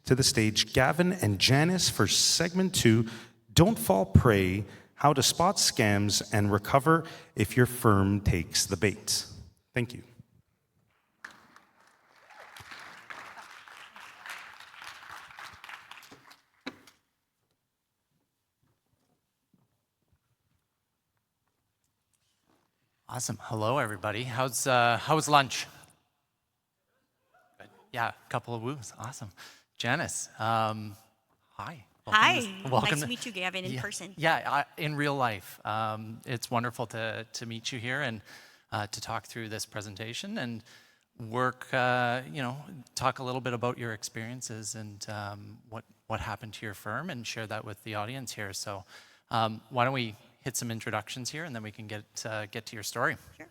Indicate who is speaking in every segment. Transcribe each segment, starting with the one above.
Speaker 1: to the stage Gavin and Janice for segment 2, Don't Fall Prey, How to Spot Scams and Recover if Your Firm Takes the Bait. Thank you.
Speaker 2: Awesome. Hello, everybody. How's lunch? Good. Yeah, a couple of woos. Awesome. Janice, hi.
Speaker 3: Hi.
Speaker 2: Welcome
Speaker 3: Nice to meet you, Gavin, in person.
Speaker 2: Yeah, in real life. It's wonderful to meet you here and to talk through this presentation and work, talk a little bit about your experiences and what happened to your firm and share that with the audience here. So why don't we hit some introductions here, and then we can get to your story.
Speaker 3: Sure.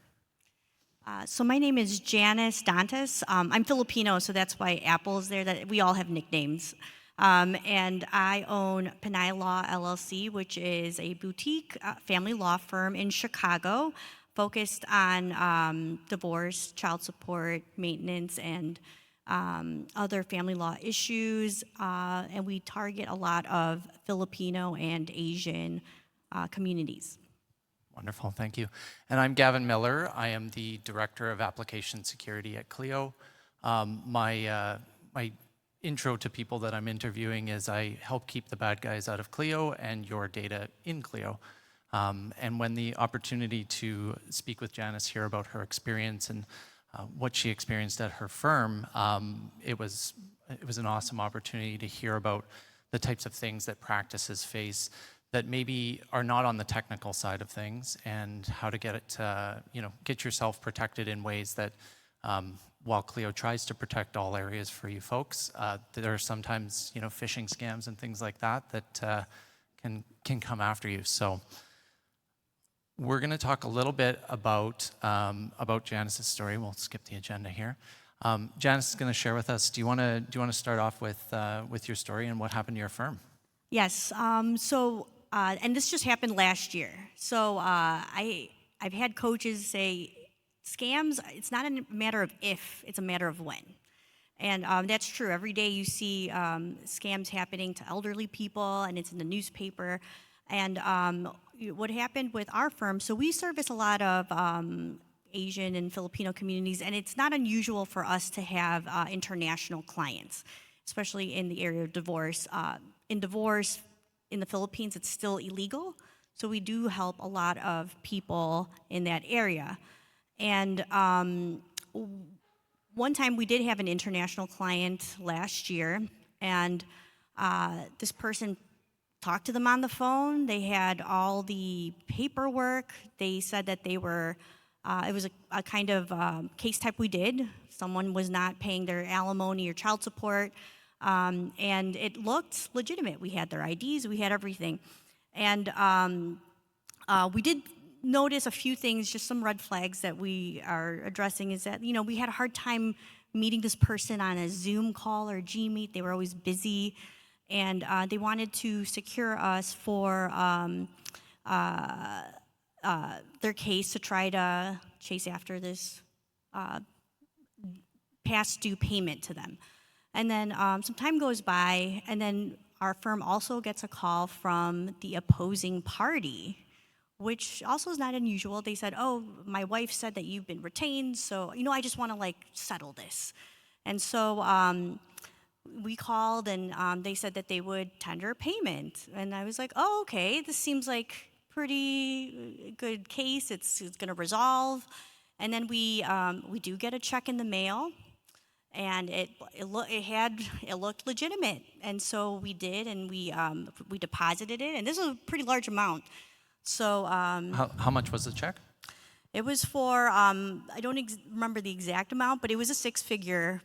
Speaker 3: So my name is Janice Dantas. I'm Filipino, so that's why Apple is there. That we all have nicknames. And I own Pinay Law LLC, which is a boutique family law firm in Chicago, focused on divorce, child support, maintenance, and other family law issues. And we target a lot of Filipino and Asian communities.
Speaker 2: Wonderful, thank you. And I'm Gavin Miller. I am the Director of Application Security at CLE. My intro to people that I'm interviewing is I help keep the bad guys out of CLE and your data in CLE. And when the opportunity to speak with Janice here about her experience and what she experienced at her firm, it was an awesome opportunity to hear about the types of things that practices face that maybe are not on the technical side of things, and how to get it, get yourself protected in ways that, while CLE tries to protect all areas for you folks, there are sometimes, phishing scams and things like that can come after you. So we're going to talk a little bit about Janice's story. We'll skip the agenda here. Janice is going to share with us. Do you want to start off with your story and what happened to your firm?
Speaker 3: Yes. And this just happened last year. So I've had coaches say, scams, it's not a matter of if, it's a matter of when. And that's true. Every day you see scams happening to elderly people, and it's in the newspaper. And what happened with our firm, so we service a lot of Asian and Filipino communities, and it's not unusual for us to have international clients, especially in the area of divorce. In divorce, in the Philippines, it's still illegal. So we do help a lot of people in that area. And one time we did have an international client last year, and this person talked to them on the phone. They had all the paperwork. They said that they were, it was a kind of case type we did. Someone was not paying their alimony or child support. And it looked legitimate. We had their IDs, we had everything. And we did notice a few things, just some red flags that we are addressing is that, we had a hard time meeting this person on a Zoom call or Gmeet. They were always busy. And they wanted to secure us for their case to try to chase after this past due payment to them. And then some time goes by, and then our firm also gets a call from the opposing party, which also is not unusual. They said, oh, my wife said that you've been retained, so, I just want to, settle this. And so we called, and they said that they would tender a payment. And I was like, oh, okay, this seems like pretty good case. It's going to resolve. And then we do get a check in the mail. And it looked legitimate, and so we did, and we deposited it, and this is a pretty large amount. So
Speaker 2: how much was the check?
Speaker 3: It was for I don't remember the exact amount, but it was a six-figure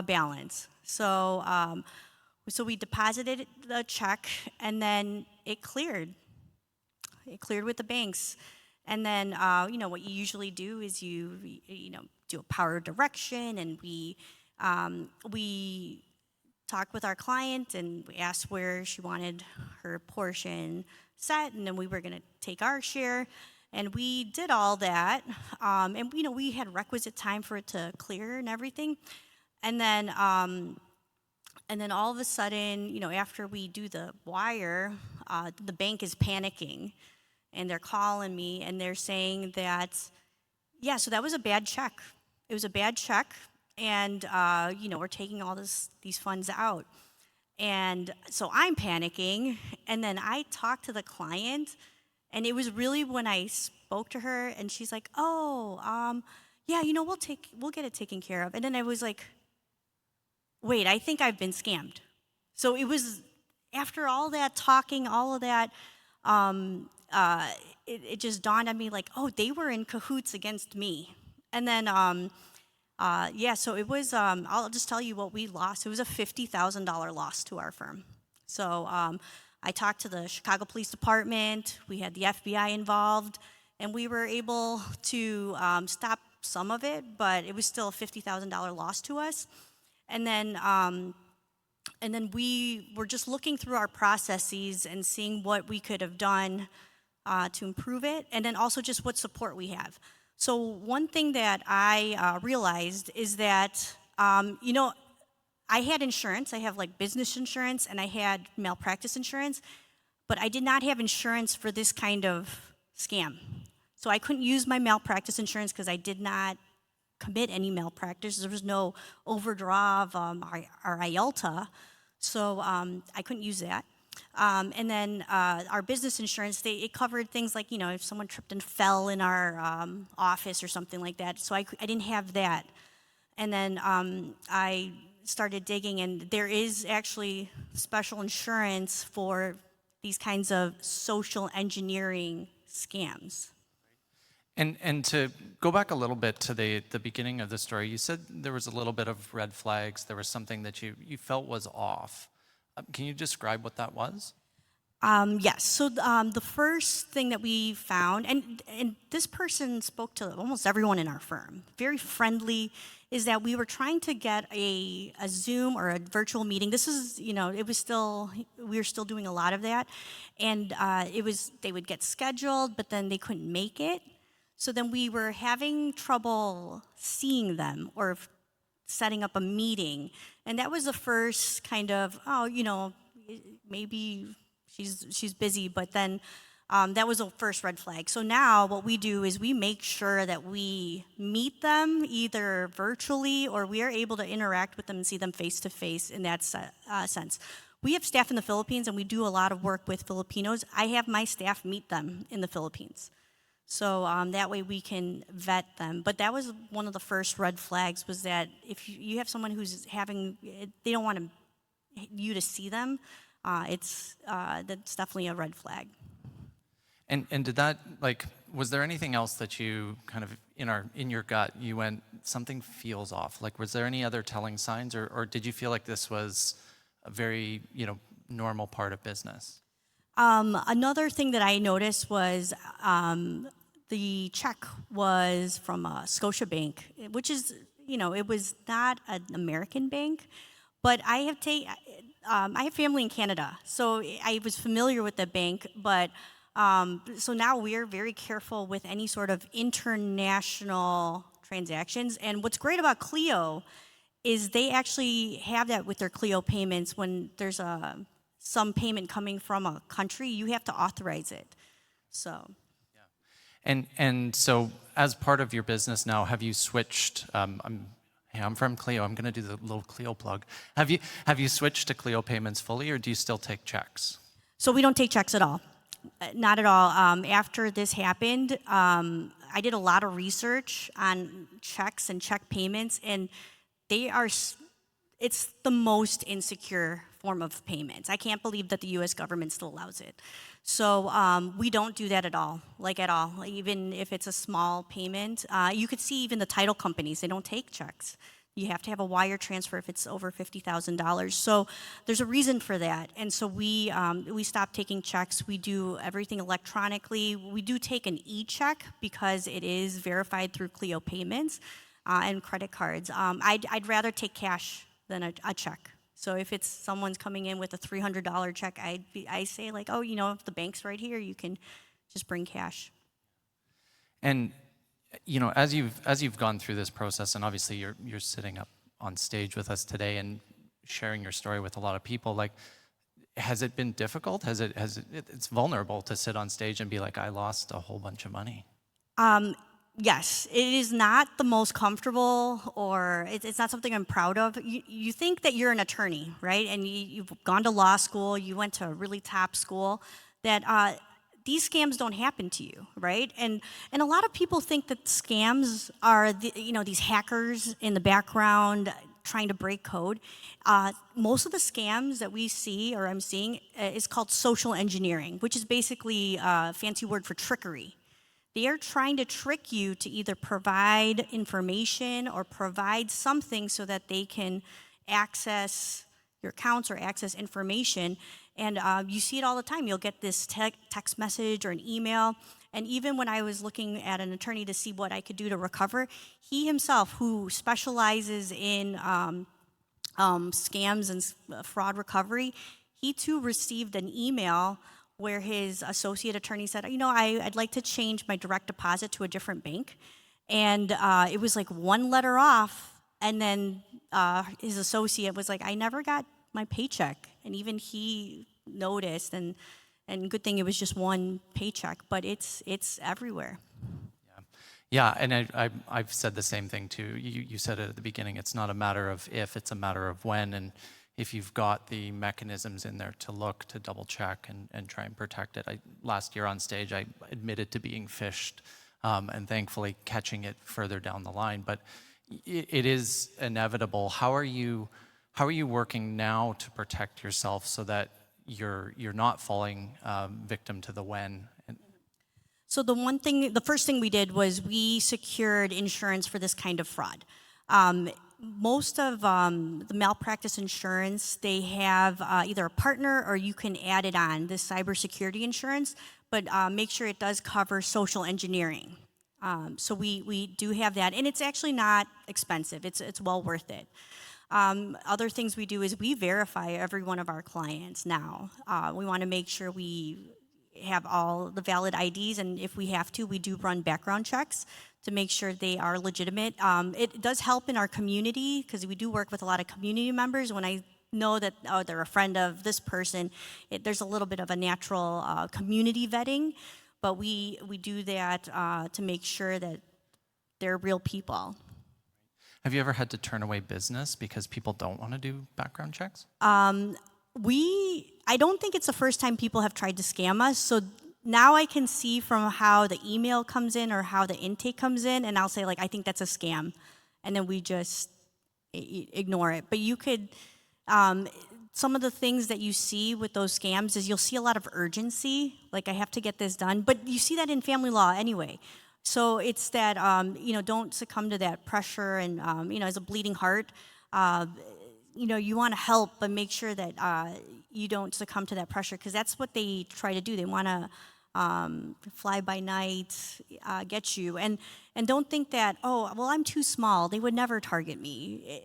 Speaker 3: balance. So so we deposited the check, and then it cleared. It cleared with the banks, and then what you usually do is you do a power of direction, and we talked with our client, and we asked where she wanted her portion set, and then we were going to take our share, and we did all that, and we had requisite time for it to clear and everything, and then And then all of a sudden, after we do the wire, the bank is panicking and they're calling me and they're saying that, yeah, so that was a bad check. It was a bad check, and we're taking all these funds out. And so I'm panicking, and then I talked to the client, and it was really when I spoke to her, and she's like, "Oh, yeah, we'll get it taken care of." And then I was like, "Wait, I think I've been scammed." So it was after all that talking, all of that, it just dawned on me like, oh, they were in cahoots against me. And then, yeah, so it was, I'll just tell you what we lost. It was a $50,000 loss to our firm. So I talked to the Chicago Police Department, we had the FBI involved, and we were able to stop some of it, but it was still a $50,000 loss to us. And then we were just looking through our processes and seeing what we could have done to improve it, and then also just what support we have. So one thing that I realized is that, I had insurance. I have like business insurance and I had malpractice insurance, but I did not have insurance for this kind of scam. So I couldn't use my malpractice insurance because I did not commit any malpractice. There was no overdraw of our IELTA, so I couldn't use that. And then our business insurance, it covered things like, if someone tripped and fell in our office or something like that. So I didn't have that. And then I started digging, and there is actually special insurance for these kinds of social engineering scams.
Speaker 2: And to go back a little bit to the beginning of the story, you said there was a little bit of red flags. There was something that you felt was off. Can you describe what that was?
Speaker 3: Yes. So the first thing that we found, and this person spoke to almost everyone in our firm, very friendly, is that we were trying to get a Zoom or a virtual meeting. This is, it was still, we were still doing a lot of that. And they would get scheduled, but then they couldn't make it. So then we were having trouble seeing them or setting up a meeting. And that was the first kind of, maybe she's busy, but then that was the first red flag. So now what we do is we make sure that we meet them either virtually or we are able to interact with them and see them face to face in that sense. We have staff in the Philippines and we do a lot of work with Filipinos. I have my staff meet them in the Philippines. So that way we can vet them. But that was one of the first red flags, was that if you have someone who's they don't want you to see them, that's definitely a red flag.
Speaker 2: And did that, was there anything else that you kind of, in your gut, you went, something feels off? Like, was there any other telling signs, or did you feel like this was a very, normal part of business?
Speaker 3: Another thing that I noticed was the check was from Scotiabank, which is, it was not an American bank, but I have family in Canada, so I was familiar with the bank, but so now we're very careful with any sort of international transactions. And what's great about CLE is they actually have that with their CLE payments. When there's some payment coming from a country, you have to authorize it. So.
Speaker 2: Yeah. And so as part of your business now, have you switched? I'm from CLE. I'm going to do the little CLE plug. Have you switched to CLE payments fully, or do you still take checks?
Speaker 3: So we don't take checks at all. Not at all. After this happened, I did a lot of research on checks and check payments, and it's the most insecure form of payments. I can't believe that the U.S. government still allows it. So we don't do that at all, at all. Even if it's a small payment, you could see even the title companies, they don't take checks. You have to have a wire transfer if it's over $50,000. So there's a reason for that. And so we stopped taking checks. We do everything electronically. We do take an e-check because it is verified through CLE payments and credit cards. I'd rather take cash than a check. So if it's someone's coming in with a $300 check, I say if the bank's right here, you can just bring cash.
Speaker 2: And as you've gone through this process, and obviously you're sitting up on stage with us today, and sharing your story with a lot of people. Like, has it been difficult? It's vulnerable to sit on stage and be like, I lost a whole bunch of money.
Speaker 3: Yes, it is not the most comfortable, or it's not something I'm proud of. You think that you're an attorney, right? And you've gone to law school, you went to a really top school, that these scams don't happen to you, right? And a lot of people think that scams are these hackers in the background trying to break code. Most of the scams that we see, or I'm seeing, is called social engineering, which is basically a fancy word for trickery. They are trying to trick you to either provide information or provide something so that they can access your accounts or access information. And you see it all the time. You'll get this text message or an email. And even when I was looking at an attorney to see what I could do to recover, he himself, who specializes in scams and fraud recovery, he too received an email where his associate attorney said, I'd like to change my direct deposit to a different bank. And it was like one letter off. And then his associate was like, I never got my paycheck. And even he noticed, and good thing it was just one paycheck, but it's everywhere.
Speaker 2: Yeah, and I've said the same thing too. You said it at the beginning, it's not a matter of if, it's a matter of when. And if you've got the mechanisms in there to look, to double check and try and protect it. Last year on stage, I admitted to being phished and thankfully catching it further down the line. But it is inevitable. How are you working now to protect yourself so that you're not falling victim to the when?
Speaker 3: So the first thing we did was we secured insurance for this kind of fraud. Most of the malpractice insurance, they have either a partner or you can add it on, this cybersecurity insurance, but make sure it does cover social engineering. So we do have that, and it's actually not expensive. It's well worth it. Other things we do is we verify every one of our clients now. We want to make sure we have all the valid IDs, and if we have to, we do run background checks to make sure they are legitimate. It does help in our community because we do work with a lot of community members. When I know that they're a friend of this person, there's a little bit of a natural community vetting, but we do that to make sure that they're real people.
Speaker 2: Have you ever had to turn away business because people don't want to do background checks?
Speaker 3: I don't think it's the first time people have tried to scam us. So now I can see from how the email comes in or how the intake comes in, and I'll say, like, I think that's a scam. And then we just ignore it. But you could, some of the things that you see with those scams is you'll see a lot of urgency, like I have to get this done. But you see that in family law anyway. So it's that, don't succumb to that pressure and, as a bleeding heart, you want to help, but make sure that you don't succumb to that pressure, because that's what they try to do. They want to fly by night, get you. And don't think that, I'm too small. They would never target me.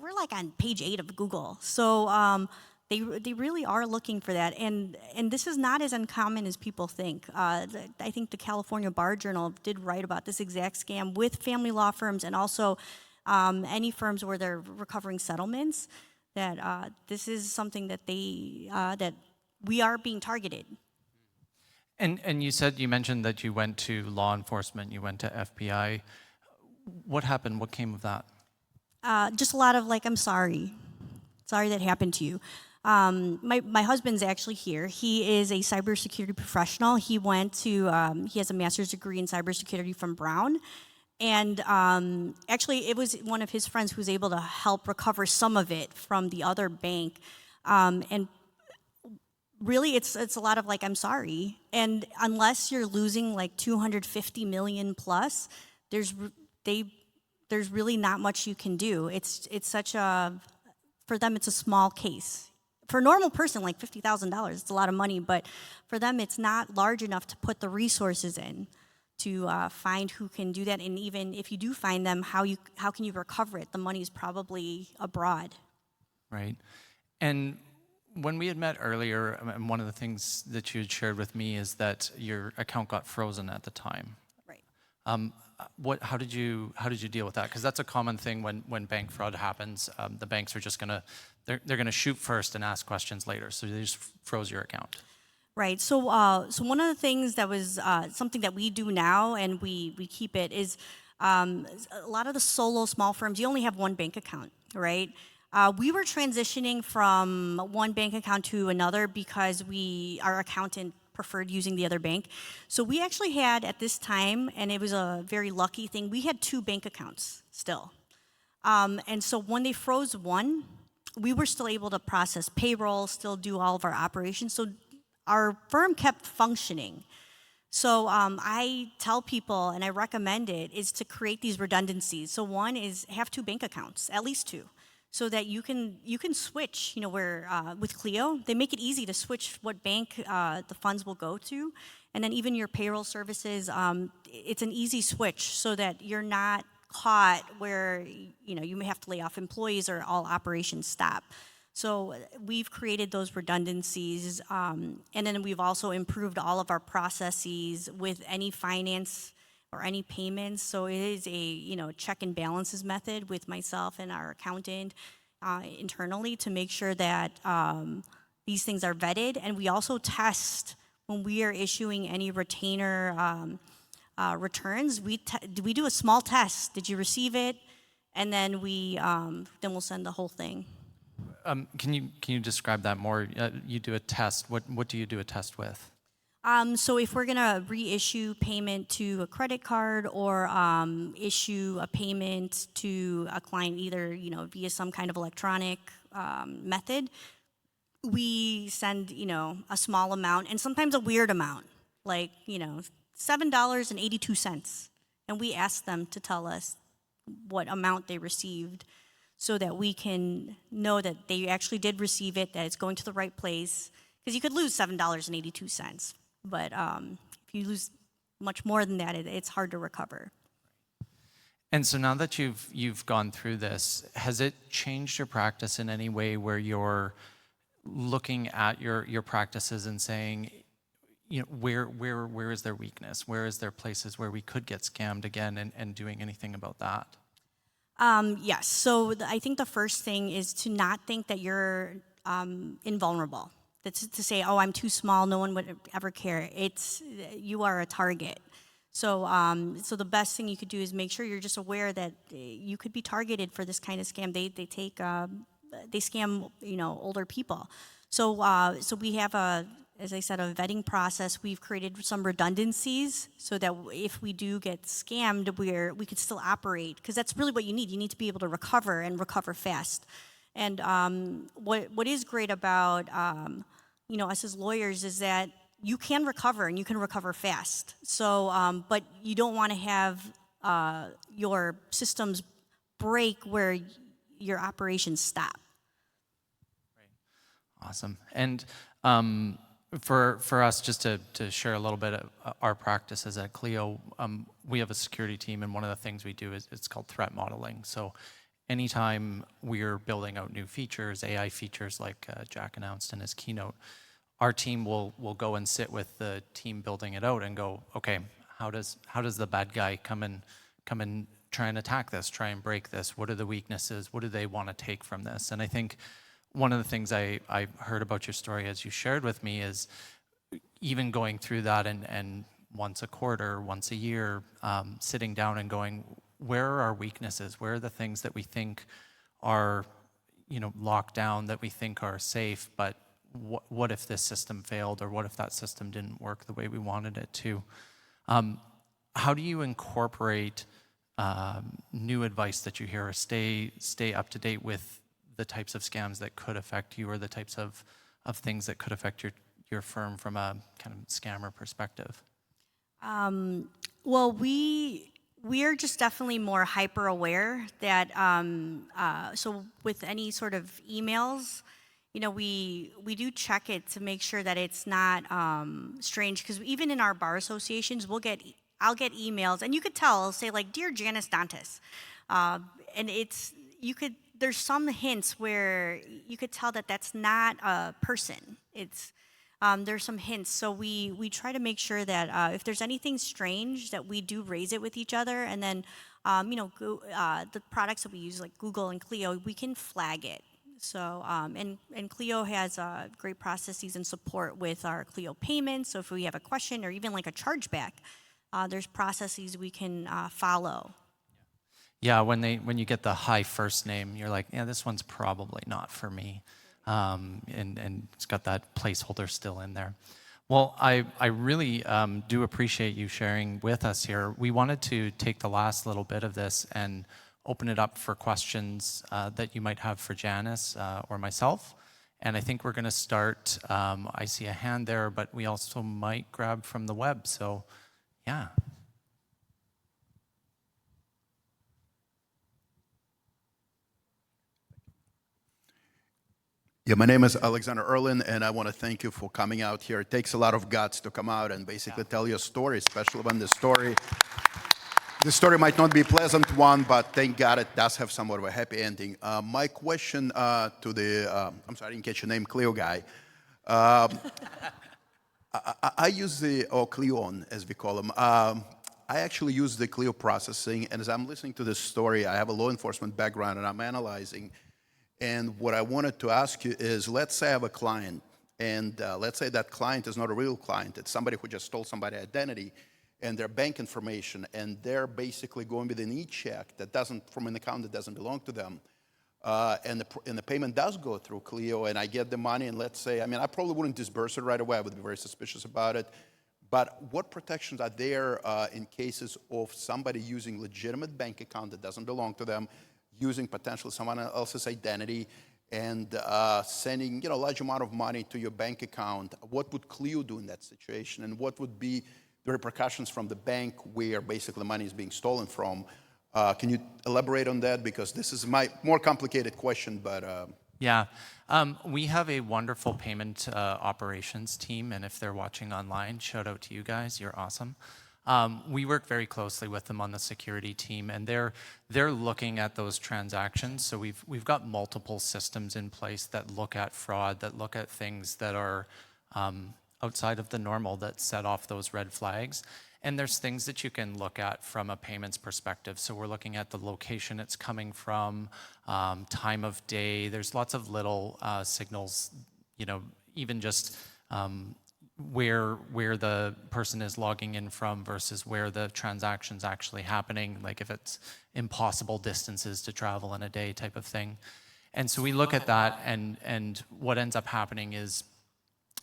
Speaker 3: We're like on page 8 of Google. So they really are looking for that. And this is not as uncommon as people think. I think the California Bar Journal did write about this exact scam with family law firms and also any firms where they're recovering settlements, that this is something that that we are being targeted.
Speaker 2: And you mentioned that you went to law enforcement, you went to FBI. What happened? What came of that?
Speaker 3: Just a lot of I'm sorry that happened to you. My husband's actually here. He is a cybersecurity professional. He he has a master's degree in cybersecurity from Brown. And actually, it was one of his friends who was able to help recover some of it from the other bank. And really, it's a lot of I'm sorry. And unless you're losing $250 million plus, there's really not much you can do. It's such for them, it's a small case. For a normal person, $50,000, it's a lot of money. But for them, it's not large enough to put the resources in to find who can do that. And even if you do find them, how can you recover it? The money's probably abroad.
Speaker 2: Right. And when we had met earlier, one of the things that you had shared with me is that your account got frozen at the time.
Speaker 3: Right.
Speaker 2: How did you deal with that? Because that's a common thing when bank fraud happens. The banks are just they're gonna shoot first and ask questions later. So they just froze your account.
Speaker 3: Right. So, so one of the things that was something that we do now, and we keep it, is a lot of the solo small firms. You only have one bank account, right? We were transitioning from one bank account to another because our accountant preferred using the other bank. So we actually had at this time, and it was a very lucky thing. We had two bank accounts still, and so when they froze one, we were still able to process payroll, still do all of our operations. So our firm kept functioning. So I tell people, and I recommend it, is to create these redundancies. So one is have two bank accounts, at least two, so that you can switch. You know, where with Clio, they make it easy to switch what bank the funds will go to, and then even your payroll services. It's an easy switch so that you're not caught where you may have to lay off employees or all operations stop. So we've created those redundancies, and then we've also improved all of our processes with any finance or any payments. So it is a check and balances method with myself and our accountant internally to make sure that these things are vetted, and we also test when we are issuing any retainer returns. We do a small test. Did you receive it? And then we'll send the whole thing.
Speaker 2: Can you describe that more? You do a test. What do you do a test with?
Speaker 3: So if we're gonna reissue payment to a credit card or issue a payment to a client, either via some kind of electronic method, we send a small amount and sometimes a weird amount, like $7.82, and we ask them to tell us what amount they received, so that we can know that they actually did receive it, that it's going to the right place. Because you could lose $7.82, but if you lose much more than that, it's hard to recover.
Speaker 2: And so now that you've gone through this, has it changed your practice in any way where you're looking at your practices and saying, where is their weakness? Where is there places where we could get scammed again, and doing anything about that?
Speaker 3: Yes. So I think the first thing is to not think that you're invulnerable. That's to say, oh, I'm too small, no one would ever care. You are a target. So, so the best thing you could do is make sure you're just aware that you could be targeted for this kind of scam. They scam older people. So, so we have as I said, a vetting process. We've created some redundancies so that if we do get scammed, we could still operate, because that's really what you need. You need to be able to recover and recover fast. And what is great about us as lawyers is that you can recover and you can recover fast. So, but you don't want to have your systems break where your operations stop.
Speaker 2: Right. Awesome. And for us, just to share a little bit of our practices at Clio, we have a security team, and one of the things we do is it's called threat modeling. So anytime we're building out new features, AI features like Jack announced in his keynote, our team will go and sit with the team building it out and go, okay, how does the bad guy come and try and attack this, try and break this? What are the weaknesses? What do they want to take from this? And I think one of the things I heard about your story as you shared with me is even going through that and once a quarter, once a year, sitting down and going, where are our weaknesses? Where are the things that we think are, locked down, that we think are safe, but what if this system failed, or what if that system didn't work the way we wanted it to? How do you incorporate new advice that you hear, or stay up to date with the types of scams that could affect you, or the types of things that could affect your firm from a kind of scammer perspective?
Speaker 3: Well, we are just definitely more hyper aware that so with any sort of emails, we do check it to make sure that it's not strange, because even in our bar associations, I'll get emails, and you could tell, I'll say like, "Dear Janice Dantas," and there's some hints where you could tell that that's not a person. It's there's some hints. So we try to make sure that if there's anything strange, that we do raise it with each other, and then the products that we use like Google and Clio, we can flag it. So and Clio has great processes and support with our Clio payments. So if we have a question or even like a chargeback, there's processes we can follow.
Speaker 2: Yeah, when you get the high first name, you're like, yeah, this one's probably not for me, and it's got that placeholder still in there. Well, I really do appreciate you sharing with us here. We wanted to take the last little bit of this and open it up for questions that you might have for Janice or myself. And I think we're going to start. I see a hand there, but we also might grab from the web. So, yeah.
Speaker 4: Yeah, my name is Alexander Erlin, and I want to thank you for coming out here. It takes a lot of guts to come out and basically tell your story, especially when the story might not be a pleasant one, but thank God it does have somewhat of a happy ending. My question to the, I'm sorry, I didn't catch your name, Clio guy. I use the, or Cleon, as we call them. I actually use the Clio processing, and as I'm listening to this story, I have a law enforcement background, and I'm analyzing. And what I wanted to ask you is, let's say I have a client, and let's say that client is not a real client. It's somebody who just stole somebody's identity and their bank information, and they're basically going with an e-check that doesn't, from an account that doesn't belong to them. And the payment does go through Clio, and I get the money, and let's say, I mean, I probably wouldn't disburse it right away. I would be very suspicious about it. But what protections are there in cases of somebody using legitimate bank account that doesn't belong to them, using potentially someone else's identity, and sending a large amount of money to your bank account? What would Clio do in that situation, and what would be the repercussions from the bank where basically money is being stolen from? Can you elaborate on that? Because this is my more complicated question, but...
Speaker 2: Yeah, we have a wonderful payment operations team, and if they're watching online, shout out to you guys, you're awesome. We work very closely with them on the security team, and they're looking at those transactions. So we've got multiple systems in place that look at fraud, that look at things that are outside of the normal, that set off those red flags. And there's things that you can look at from a payments perspective. So we're looking at the location it's coming from, time of day. There's lots of little signals, even just where the person is logging in from versus where the transaction's actually happening, like if it's impossible distances to travel in a day type of thing. And so we look at that, and what ends up happening is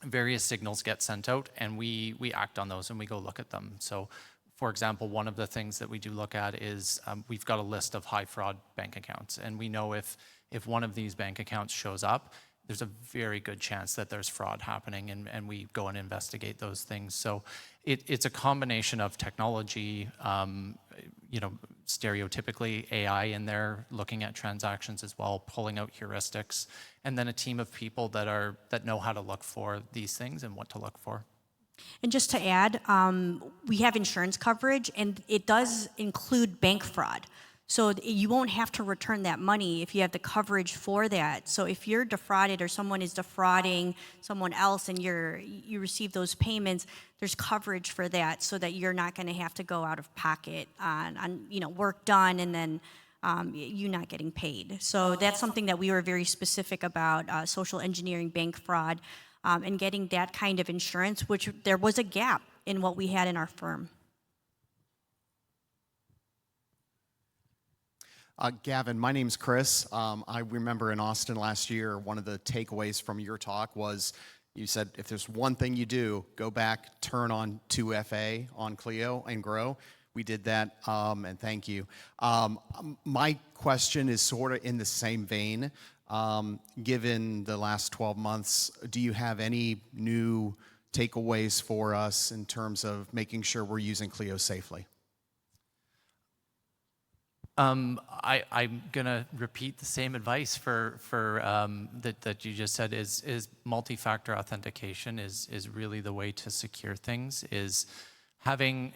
Speaker 2: various signals get sent out, and we act on those, and we go look at them. So, for example, one of the things that we do look at is we've got a list of high fraud bank accounts, and we know if one of these bank accounts shows up, there's a very good chance that there's fraud happening, and we go and investigate those things. So it's a combination of technology, stereotypically AI in there, looking at transactions as well, pulling out heuristics, and then a team of people that know how to look for these things and what to look for.
Speaker 3: And just to add, we have insurance coverage, and it does include bank fraud. So you won't have to return that money if you have the coverage for that. So if you're defrauded or someone is defrauding someone else and you receive those payments, there's coverage for that, so that you're not going to have to go out of pocket on work done and then you not getting paid. So that's something that we were very specific about, social engineering bank fraud, and getting that kind of insurance, which there was a gap in what we had in our firm.
Speaker 5: Gavin, my name's Chris. I remember in Austin last year, one of the takeaways from your talk was you said, if there's one thing you do, go back, turn on 2FA on Clio and grow. We did that, and thank you. My question is sort of in the same vein. Given the last 12 months, do you have any new takeaways for us in terms of making sure we're using Clio safely?
Speaker 2: I'm gonna repeat the same advice that you just said. Is multi-factor authentication is really the way to secure things. Is having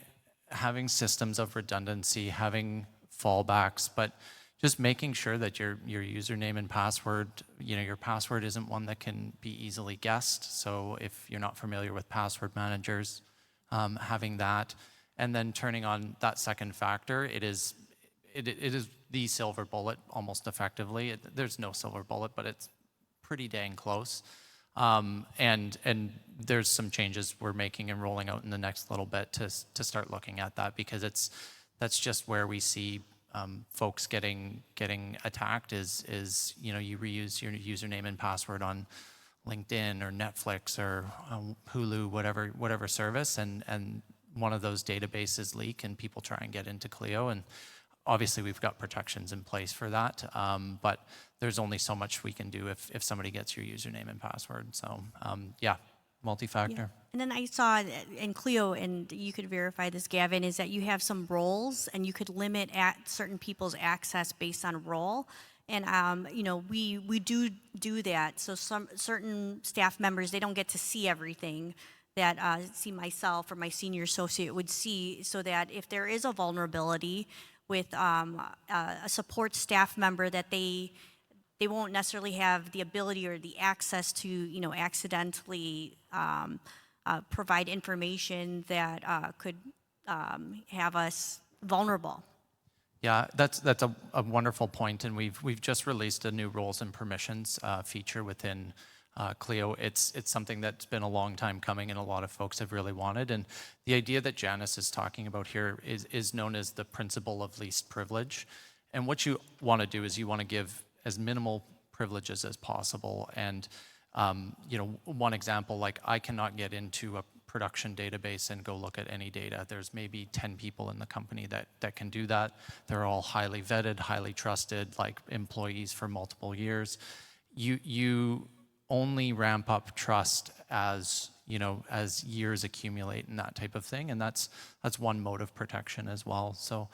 Speaker 2: systems of redundancy, having fallbacks, but just making sure that your username and password, your password isn't one that can be easily guessed. So if you're not familiar with password managers, having that, and then turning on that second factor, it is the silver bullet almost effectively. There's no silver bullet, but it's pretty dang close. And there's some changes we're making and rolling out in the next little bit to start looking at that, because that's just where we see folks getting attacked is you reuse your username and password on LinkedIn or Netflix or Hulu, whatever service, and one of those databases leak and people try and get into Clio. And obviously we've got protections in place for that, but there's only so much we can do if somebody gets your username and password. So yeah, multi-factor.
Speaker 3: Yeah. And then I saw in Clio, and you could verify this, Gavin, is that you have some roles, and you could limit at certain people's access based on role. And we do that. So some certain staff members, they don't get to see everything that see myself or my senior associate would see, so that if there is a vulnerability with a support staff member, that they won't necessarily have the ability or the access to accidentally provide information that could have us vulnerable.
Speaker 2: Yeah, that's a wonderful point, and we've just released a new roles and permissions feature within Clio. It's something that's been a long time coming, and a lot of folks have really wanted. And the idea that Janice is talking about here is known as the principle of least privilege. And what you want to do is you want to give as minimal privileges as possible. And one example, like I cannot get into a production database and go look at any data. There's maybe 10 people in the company that can do that. They're all highly vetted, highly trusted, like employees for multiple years. You only ramp up trust as years accumulate and that type of thing, and that's one mode of protection as well. So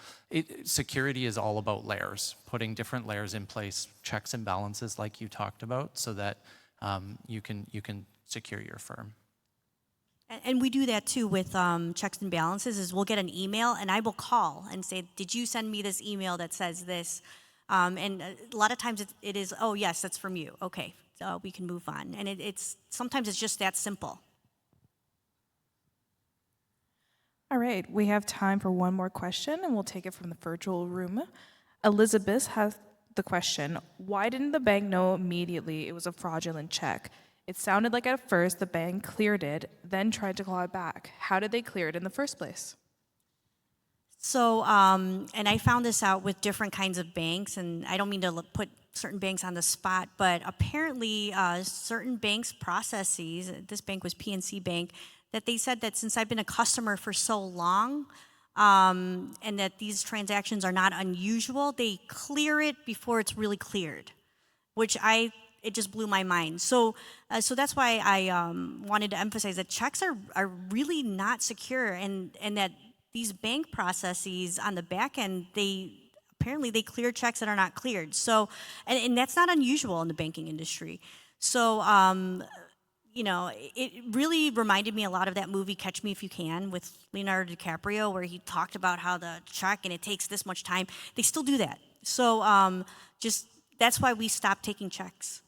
Speaker 2: security is all about layers, putting different layers in place, checks and balances like you talked about, so that you can secure your firm.
Speaker 3: And we do that too with checks and balances. Is we'll get an email, and I will call and say, "Did you send me this email that says this?" And a lot of times it is, "Oh yes, that's from you." Okay, so we can move on. And it's sometimes it's just that simple.
Speaker 6: All right, we have time for one more question, and we'll take it from the virtual room. Elizabeth has the question: why didn't the bank know immediately it was a fraudulent check? It sounded like at first the bank cleared it, then tried to claw it back. How did they clear it in the first place?
Speaker 3: So, and I found this out with different kinds of banks, and I don't mean to put certain banks on the spot, but apparently certain banks' processes, this bank was PNC Bank, that they said that since I've been a customer for so long, and that these transactions are not unusual, they clear it before it's really cleared, which it just blew my mind. So that's why I wanted to emphasize that checks are really not secure, and that these bank processes on the back end, apparently they clear checks that are not cleared. So, and that's not unusual in the banking industry. So, it really reminded me a lot of that movie Catch Me If You Can with Leonardo DiCaprio, where he talked about how the check and it takes this much time. They still do that. So that's why we stopped taking checks.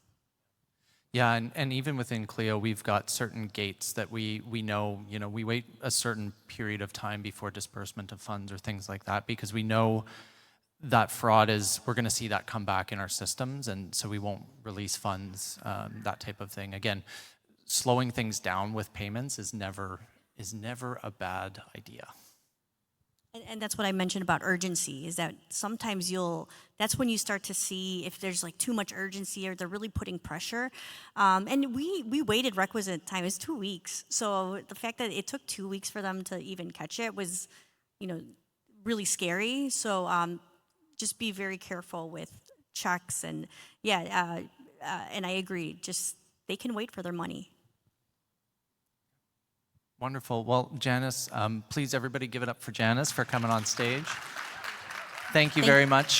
Speaker 2: Yeah, and even within Clio, we've got certain gates that we know, we wait a certain period of time before disbursement of funds or things like that, because we know that fraud we're going to see that come back in our systems, and so we won't release funds, that type of thing. Again, slowing things down with payments is never a bad idea.
Speaker 3: And that's what I mentioned about urgency, is that sometimes that's when you start to see if there's like too much urgency or they're really putting pressure. And we waited requisite time, it's 2 weeks. So the fact that it took 2 weeks for them to even catch it was, really scary. So just be very careful with checks, and and I agree, just they can wait for their money.
Speaker 2: Wonderful. Well, Janice, please everybody give it up for Janice for coming on stage. Thank you very much.